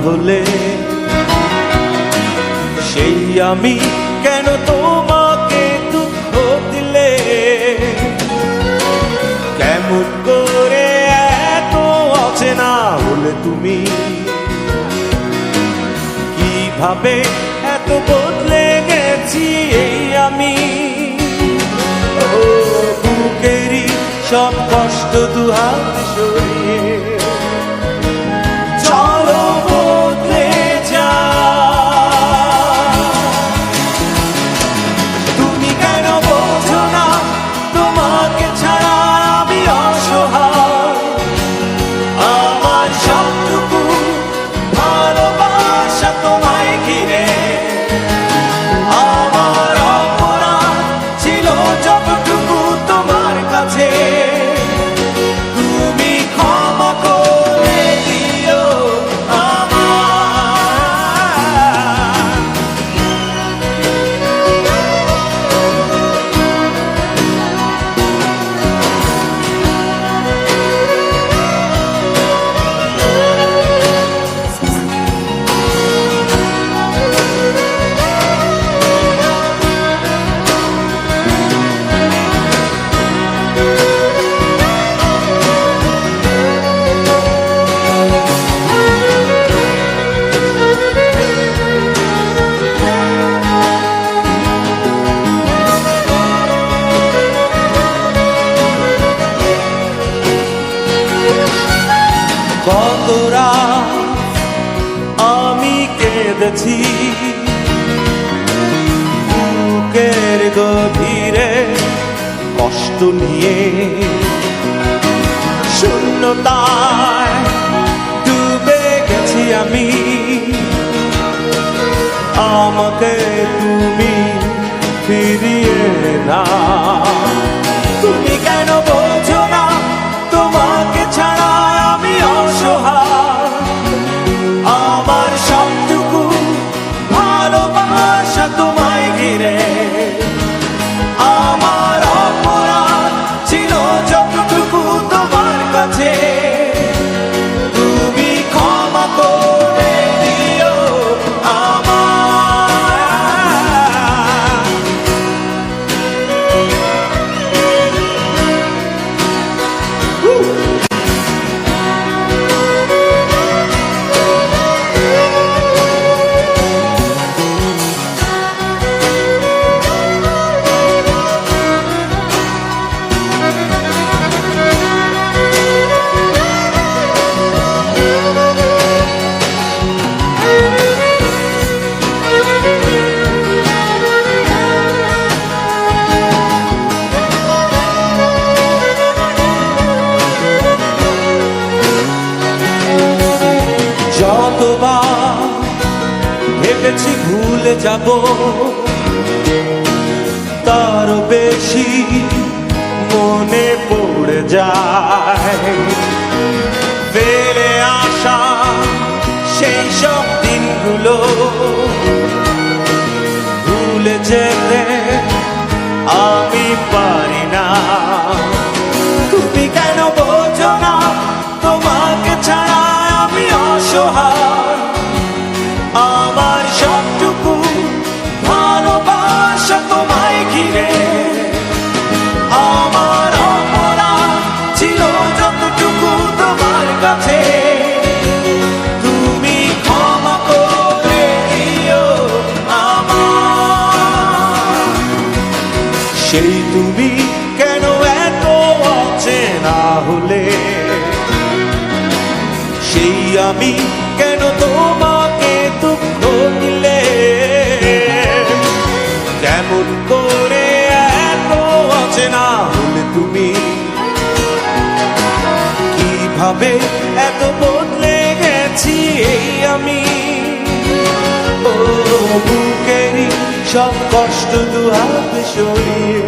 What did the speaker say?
হলে সেই আমি কেন তোমাকে দুঃখ দিলে? কেমন করে এত অচেনা হলে তুমি? কিভাবে এত বদলে গেছি এই আমি? বুকেরই সব কষ্ট দুহাত সরিয়ে চলো বদলে যা। তুমি কেন বোঝো না তোমাকে ছাড়া আমি অসহায়? আমার সবটুকু ভালোবাসা তোমায় ঘিরে, আমার অপরাধ ছিল যতটুকু তোমার কাছে। তুমি ক্ষমা করে দিও আমায়। কত রাত আমি কেঁদেছি বুকের গভীরে কষ্ট নিয়ে, শূন্যতায় ডুবে গেছি আমি। আমাকে তুমি ফিরিয়ে না। তুমি কেন বোঝো না তোমাকে ছাড়া আমি অসহায়? আমার সবটুকু ভালোবাসা তোমায় ঘিরে, আমার অপরাধ ছিল যতটুকু তোমার কাছে। তুমি ক্ষমা করে দিও আমায়। যতবার ভেবেছি ভুলে যাব, তারও বেশি মনে পড়ে যায়। ফেলে আসা সেই সব দিনগুলো ভুলে যেতে আমি পারি না। তুমি কেন বোঝো না তোমাকে ছাড়া আমি অসহায়? আমার সবটুকু ভালোবাসা তোমায় ঘিরে, আমার অপরাধ ছিল যতটুকু তোমার কাছে। তুমি ক্ষমা করে দিও আমায়। সেই তুমি কেন এত অচেনা হলে? সেই আমি কেন তোমাকে দুঃখ দিলে? কেমন করে এত অচেনা হলে তুমি? কিভাবে এত বদলে গেছি এই আমি? ও বুকেরই সব কষ্ট দুহাত সরিয়ে